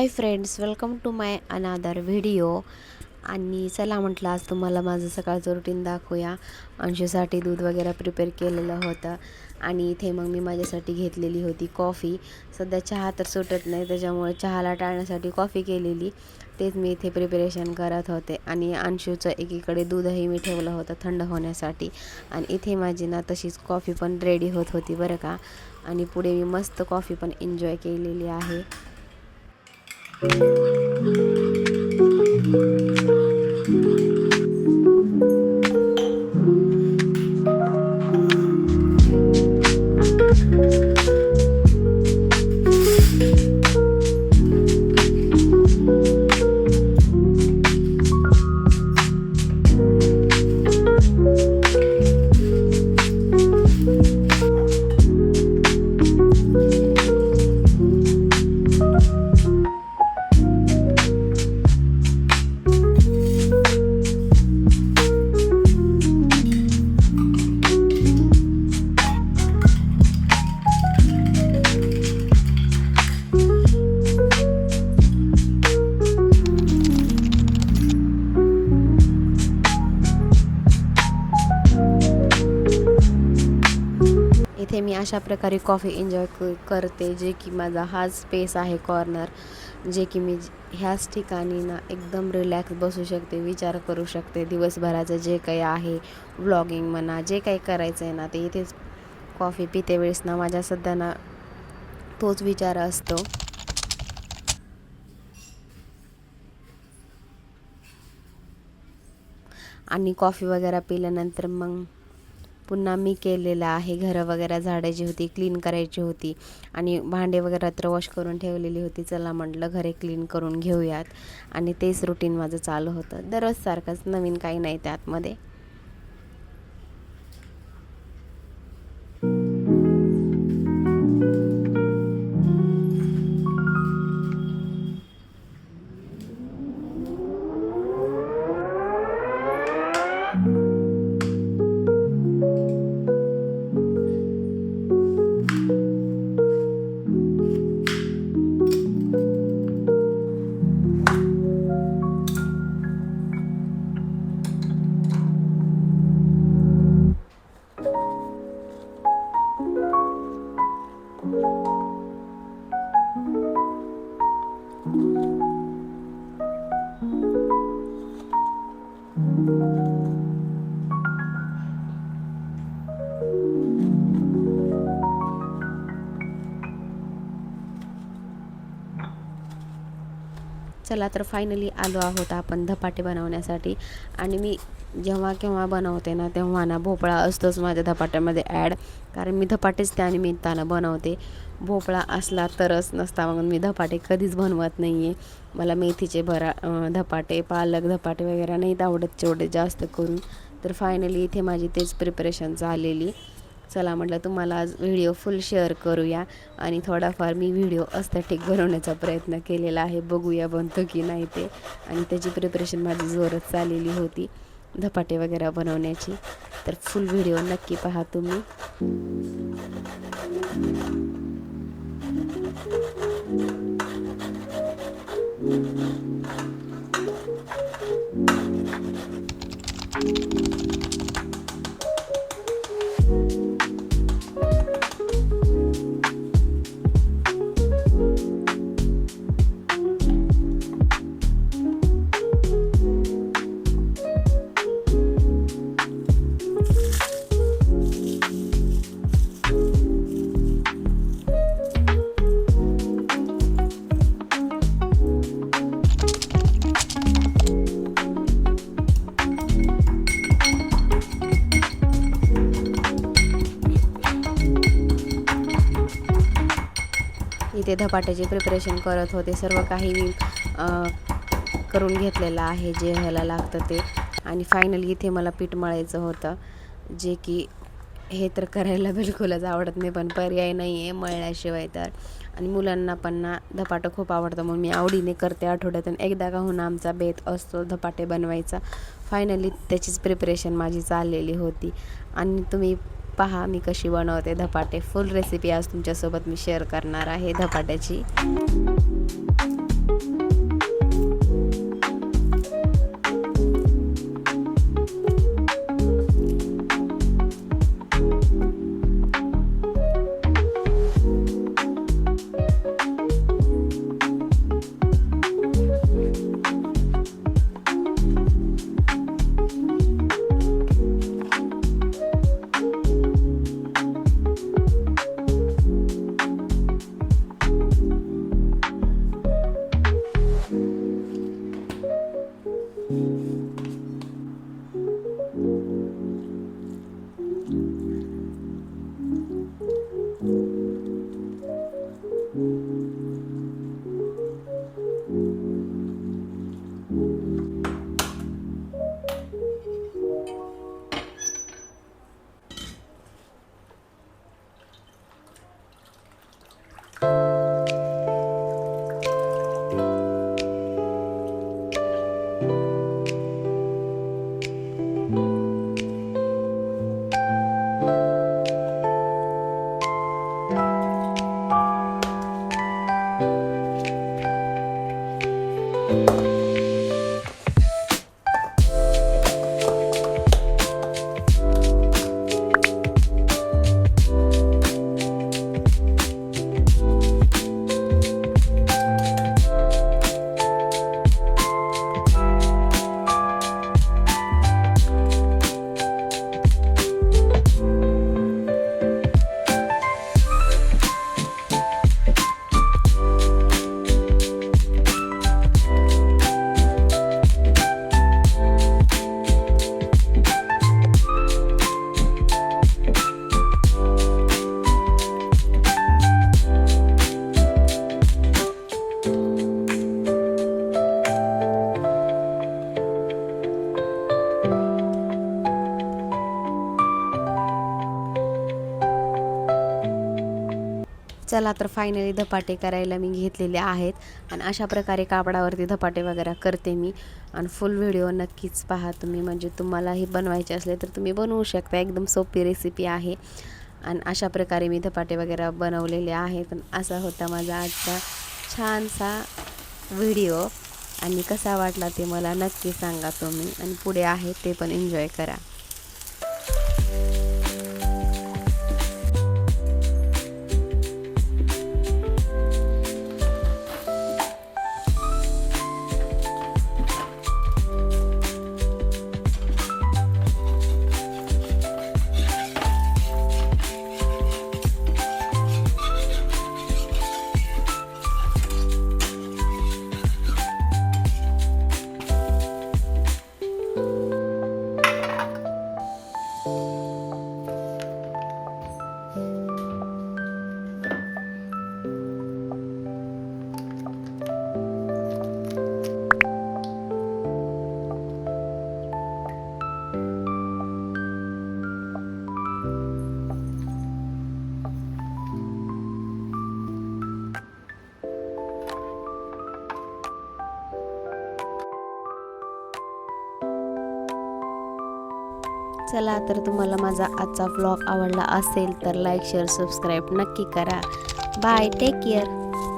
Hi friends, welcome to माय अनादर video. आणि चला म्हटलं आज तुम्हाला माझं सकाळचं रुटीन दाखवूया. अंशूसाठी दूध वगैरे प्रिपेअर केलेलं होतं आणि इथे मग मी माझ्यासाठी घेतलेली होती कॉफी. सध्या चहा तर सुटत नाही, त्याच्यामुळे चहाला टाळण्यासाठी कॉफी केलेली. तेच मी इथे प्रिपरेशन करत होते आणि अंशूचं एकीकडे दूधही मी ठेवलं होतं थंड होण्यासाठी. आणि इथे माझी ना तशीच कॉफी पण रेडी होत होती बरं का. आणि पुढे मी मस्त कॉफी पण एन्जॉय केलेली आहे. इथे मी अशा प्रकारे कॉफी एन्जॉय करते, जे की माझा हाच स्पेस आहे कॉर्नर, जे की मी ह्याच ठिकाणी ना एकदम रिलॅक्स बसू शकते, विचार करू शकते. दिवसभराचं जे काही आहे, व्लॉगिंग म्हणा, जे काही करायचं आहे ना, ते इथेच कॉफी पिते वेळेस ना माझ्या सध्या ना तोच विचार असतो. आणि कॉफी वगैरे पिल्यानंतर मग पुन्हा मी केलेलं आहे, घरं वगैरे झाडायची होती, क्लीन करायची होती आणि भांडे वगैरे तर वॉश करून ठेवलेली होती. चला म्हटलं घरे क्लीन करून घेऊयात आणि तेच रुटीन माझं चालू होतं. दररोज सारखंच, नवीन काही नाही त्यातमध्ये. चला तर फायनली आलो आहोत आपण धपाटे बनवण्यासाठी. आणि मी जेव्हा केव्हा बनवते ना, तेव्हा ना भोपळा असतोच माझ्या धपाट्यामध्ये ॲड, कारण मी धपाटेच त्या निमित्तानं बनवते. भोपळा असला तरच, नसता मग मी धपाटे कधीच बनवत नाही आहे. मला मेथीचे धपाटे, पालक धपाटे वगैरे नाहीत आवडत तेवढे जास्त करून. तर फायनली इथे माझी तेच प्रिपरेशन झालेली. चला म्हटलं तुम्हाला आज व्हिडिओ फुल शेअर करूया आणि थोडाफार मी व्हिडिओ अस्थेटिक बनवण्याचा प्रयत्न केलेला आहे. बघूया बनतो की नाही ते. आणि त्याची प्रिपरेशन माझी जोरात चाललेली होती धपाटे वगैरे बनवण्याची. तर फुल व्हिडिओ नक्की पहा तुम्ही. इथे धपाट्याची प्रिपरेशन करत होते. सर्व काही मी करून घेतलेलं आहे जे ह्याला लागतं ते. आणि फायनली इथे मला पीठ मळायचं होतं, जे की हे तर करायला बिलकुलच आवडत नाही, पण पर्याय नाही आहे मळल्याशिवाय तर. आणि मुलांना पण ना धपाटं खूप आवडतं, म्हणून मी आवडीने करते. आठवड्यातून एकदा का होईना आमचा बेत असतो धपाटे बनवायचा. फायनली त्याचीच प्रिपरेशन माझी चाललेली होती. आणि तुम्ही पहा मी कशी बनवते धपाटे. फुल रेसिपी आज तुमच्यासोबत मी शेअर करणार आहे धपाट्याची. चला तर फायनली धपाटे करायला मी घेतलेले आहेत आणि अशा प्रकारे कापडावरती धपाटे वगैरे करते मी. आणि फुल व्हिडिओ नक्कीच पहा तुम्ही, म्हणजे तुम्हालाही बनवायचे असले तर तुम्ही बनवू शकता. एकदम सोपी रेसिपी आहे. आणि अशा प्रकारे मी धपाटे वगैरे बनवलेले आहेत. आणि असा होता माझा आजचा छानसा व्हिडिओ. आणि कसा वाटला ते मला नक्की सांगा तुम्ही. आणि पुढे आहे ते पण एन्जॉय करा. चला तर तुम्हाला माझा आजचा व्लॉग आवडला असेल तर लाईक शेअर सबस्क्राईब नक्की करा. Bye, take care.